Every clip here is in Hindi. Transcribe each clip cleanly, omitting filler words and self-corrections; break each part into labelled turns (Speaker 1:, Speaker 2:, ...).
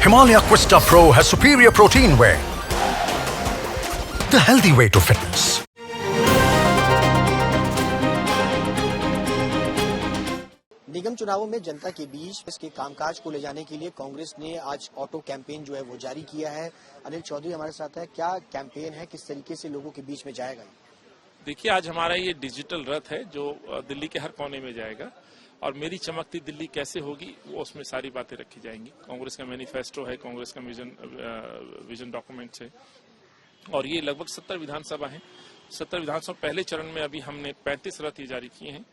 Speaker 1: Himalaya Quista Pro has superior protein whey. The healthy way to fitness.
Speaker 2: निगम चुनावों में जनता के बीच इसके कामकाज को ले जाने के लिए कांग्रेस ने आज ऑटो कैंपेन जो है वो जारी किया है। अनिल चौधरी हमारे साथ है। क्या कैंपेन है, किस तरीके से लोगों के बीच में जाएगा?
Speaker 3: देखिए, आज हमारा ये डिजिटल रथ है जो दिल्ली के हर कोने में जाएगा और मेरी चमकती दिल्ली कैसे होगी वो उसमें सारी बातें रखी जाएंगी। कांग्रेस का मैनिफेस्टो है, कांग्रेस का विजन डॉक्यूमेंट्स है और ये लगभग 70 विधानसभा है। 70 विधानसभा पहले चरण में अभी हमने 35 रथ ये जारी किए हैं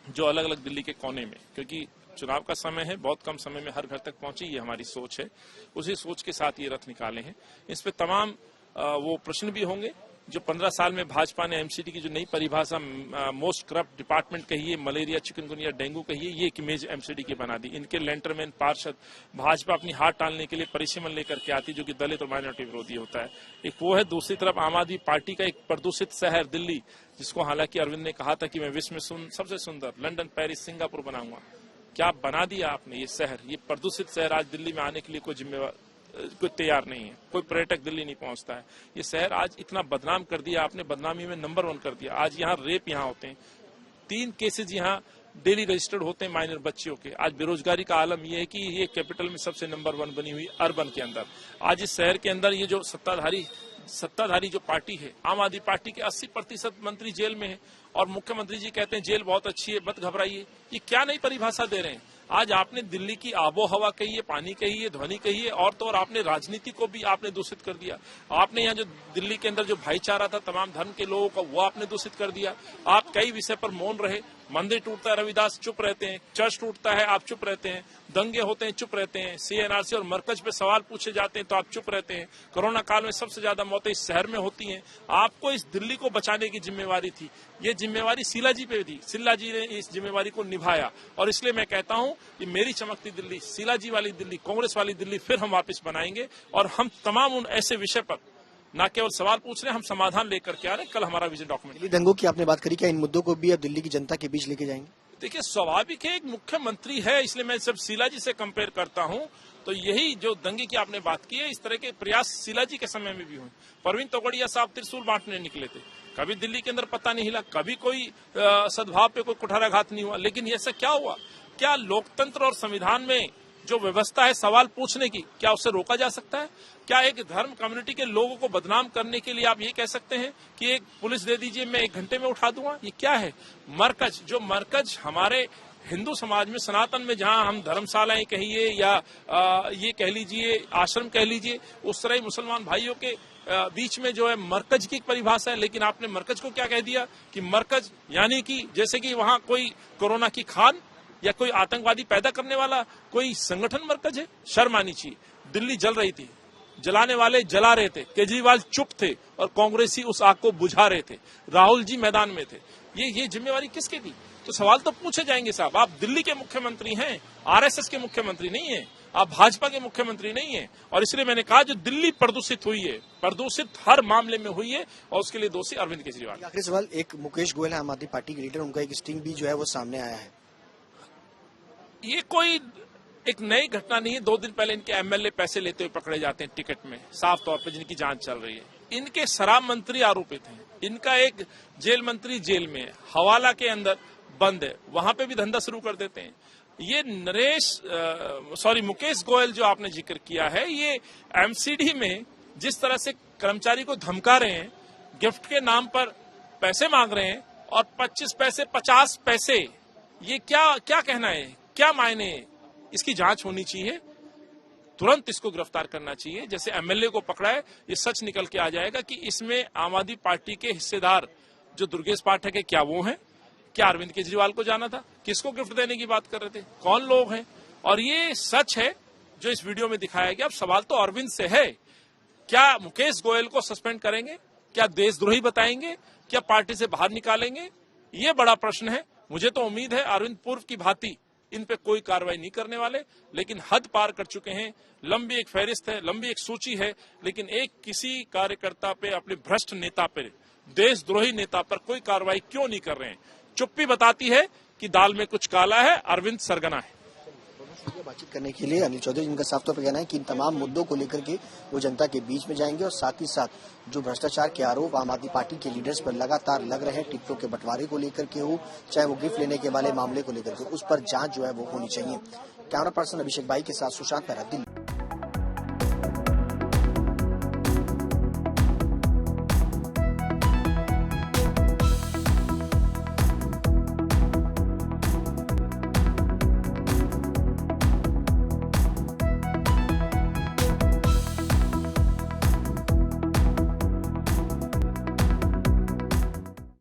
Speaker 3: जो अलग अलग दिल्ली के कोने में, क्योंकि चुनाव का समय है, बहुत कम समय में हर घर तक पहुंचे, ये हमारी सोच है। उसी सोच के साथ ये रथ निकाले हैं। इस पे तमाम वो प्रश्न भी होंगे जो 15 साल में भाजपा ने एमसीडी की जो नई परिभाषा मोस्ट करप्ट डिपार्टमेंट कहिए, मलेरिया, चिकनगुनिया, डेंगू कहिए, ये एक इमेज एमसीडी की बना दी। इनके लेंटरमैन पार्षद भाजपा अपनी हाथ टालने के लिए परिसीमन लेकर के आती जो कि दलित और माइनॉरिटी विरोधी होता है। एक वो है, दूसरी तरफ आम आदमी पार्टी का एक प्रदूषित शहर दिल्ली, जिसको हालांकि अरविंद ने कहा था कि मैं विश्व में सबसे सुंदर लंदन, पेरिस, सिंगापुर बनाऊंगा। क्या बना दिया आपने ये शहर, ये प्रदूषित शहर। आज दिल्ली में आने के लिए कोई तैयार नहीं है, कोई पर्यटक दिल्ली नहीं पहुंचता है। ये शहर आज इतना बदनाम कर दिया आपने, बदनामी में नंबर 1 कर दिया। आज यहाँ रेप यहाँ होते हैं, 3 केसेज यहाँ डेली रजिस्टर्ड होते हैं माइनर बच्चियों के। आज बेरोजगारी का आलम यह है कि ये कैपिटल में सबसे नंबर 1 बनी हुई अर्बन के अंदर। आज इस शहर के अंदर ये जो सत्ताधारी जो पार्टी है, आम आदमी पार्टी के 80% मंत्री जेल में है और मुख्यमंत्री जी कहते हैं जेल बहुत अच्छी है, मत घबराइए। ये क्या नई परिभाषा दे रहे हैं? आज आपने दिल्ली की आबो हवा कहिए, पानी कहिए, ध्वनि कहिए और तो और आपने राजनीति को भी आपने दूषित कर दिया। आपने यहाँ जो दिल्ली के अंदर जो भाईचारा था तमाम धर्म के लोगों का, वो आपने दूषित कर दिया। आप कई विषय पर मौन रहे। मंदिर टूटता है, रविदास चुप रहते हैं। चर्च टूटता है, आप चुप रहते हैं। दंगे होते हैं, चुप रहते हैं। सीएनआरसी और मरकज पे सवाल पूछे जाते हैं तो आप चुप रहते हैं। कोरोना काल में सबसे ज्यादा मौतें इस शहर में होती हैं। आपको इस दिल्ली को बचाने की जिम्मेवारी थी। ये जिम्मेवारी शीला जी पे थी। शीला जी ने इस जिम्मेवारी को निभाया और इसलिए मैं कहता हूं कि मेरी चमकती दिल्ली, शीला जी वाली दिल्ली, कांग्रेस वाली दिल्ली फिर हम वापस बनाएंगे और हम तमाम उन ऐसे विषय पर न केवल सवाल पूछ रहे हैं, हम समाधान लेकर के आ रहे हैं। कल हमारा विजन डॉक्यूमेंट।
Speaker 2: दंगों की आपने बात करी, क्या इन मुद्दों को भी अब दिल्ली की जनता के बीच लेके जाएंगे?
Speaker 3: देखिए, स्वाभाविक है, एक मुख्यमंत्री है, इसलिए मैं जब शीला जी से कंपेयर करता हूं तो यही जो दंगे की आपने बात की है, इस तरह के प्रयास शीला जी के समय में भी हुए। परवीन तोगड़िया साहब त्रिशूल बांटने निकले थे, कभी दिल्ली के अंदर पता नहीं हिला, कभी कोई सद्भाव पे कोई कुठाराघात नहीं हुआ। लेकिन ऐसा क्या हुआ? क्या लोकतंत्र और संविधान में जो व्यवस्था है सवाल पूछने की, क्या उससे रोका जा सकता है? क्या एक धर्म कम्युनिटी के लोगों को बदनाम करने के लिए आप ये कह सकते हैं कि एक पुलिस दे दीजिए, मैं 1 घंटे में उठा दूंगा? ये क्या है? मरकज हमारे हिंदू समाज में, सनातन में, जहां हम धर्मशालाएं कहिए या ये कह लीजिए आश्रम कह लीजिए, उस तरह ही मुसलमान भाइयों के बीच में जो है मरकज की एक परिभाषा है। लेकिन आपने मरकज को क्या कह दिया कि मरकज यानी कि जैसे कि वहां कोई कोरोना की खान या कोई आतंकवादी पैदा करने वाला कोई संगठन मरकज है। शर्म आनी चाहिए। दिल्ली जल रही थी, जलाने वाले जला रहे थे, केजरीवाल चुप थे और कांग्रेसी उस आग को बुझा रहे थे। राहुल जी मैदान में थे। ये जिम्मेवारी किसकी थी? तो सवाल तो पूछे जाएंगे साहब। आप दिल्ली के मुख्यमंत्री हैं, आरएसएस के मुख्यमंत्री नहीं है, आप भाजपा के मुख्यमंत्री नहीं है। और इसलिए मैंने कहा जो दिल्ली प्रदूषित हुई है, प्रदूषित हर मामले में हुई है और उसके लिए दोषी अरविंद केजरीवाल।
Speaker 2: आखिरी सवाल, एक मुकेश गोयल है आम आदमी पार्टी के लीडर, उनका एक स्टिंग भी जो है वो सामने आया है।
Speaker 3: ये कोई एक नई घटना नहीं है। 2 दिन पहले इनके एमएलए पैसे लेते हुए पकड़े जाते हैं टिकट में, साफ तौर पर, जिनकी जांच चल रही है। इनके शराब मंत्री आरोपित हैं, इनका एक जेल मंत्री जेल में है, हवाला के अंदर बंद है, वहां पे भी धंधा शुरू कर देते हैं। ये मुकेश गोयल जो आपने जिक्र किया है, ये एमसीडी में जिस तरह से कर्मचारी को धमका रहे हैं, गिफ्ट के नाम पर पैसे मांग रहे हैं और 25 पैसे 50 पैसे, ये क्या कहना है, क्या मायने है? इसकी जांच होनी चाहिए, तुरंत इसको गिरफ्तार करना चाहिए। जैसे एमएलए को पकड़ा है, ये सच निकल के आ जाएगा कि इसमें आम आदमी पार्टी के हिस्सेदार जो दुर्गेश पाठक है, क्या वो हैं? क्या अरविंद केजरीवाल को जाना था? किसको गिफ्ट देने की बात कर रहे थे? कौन लोग हैं? और ये सच है जो इस वीडियो में दिखाया गया। अब सवाल तो अरविंद से है, क्या मुकेश गोयल को सस्पेंड करेंगे? क्या देशद्रोही बताएंगे? क्या पार्टी से बाहर निकालेंगे? ये बड़ा प्रश्न है। मुझे तो उम्मीद है अरविंद पूर्व की भांति इन पे कोई कार्रवाई नहीं करने वाले, लेकिन हद पार कर चुके हैं। लंबी एक फहरिस्त है, लंबी एक सूची है, लेकिन एक किसी कार्यकर्ता पे, अपने भ्रष्ट नेता पे, देशद्रोही नेता पर कोई कार्रवाई क्यों नहीं कर रहे हैं? चुप्पी बताती है कि दाल में कुछ काला है, अरविंद सरगना है।
Speaker 2: बातचीत करने के लिए अनिल चौधरी, जिनका साफ तौर पर कहना है कि इन तमाम मुद्दों को लेकर के वो जनता के बीच में जाएंगे और साथ ही साथ जो भ्रष्टाचार के आरोप आम आदमी पार्टी के लीडर्स पर लगातार लग रहे हैं, टिकटों के बंटवारे को लेकर के हो, चाहे वो गिफ्ट लेने के वाले मामले को लेकर के, उस पर जांच जो है वो होनी चाहिए। कैमरा पर्सन अभिषेक भाई के साथ सुशांत पैरा, दिल्ली।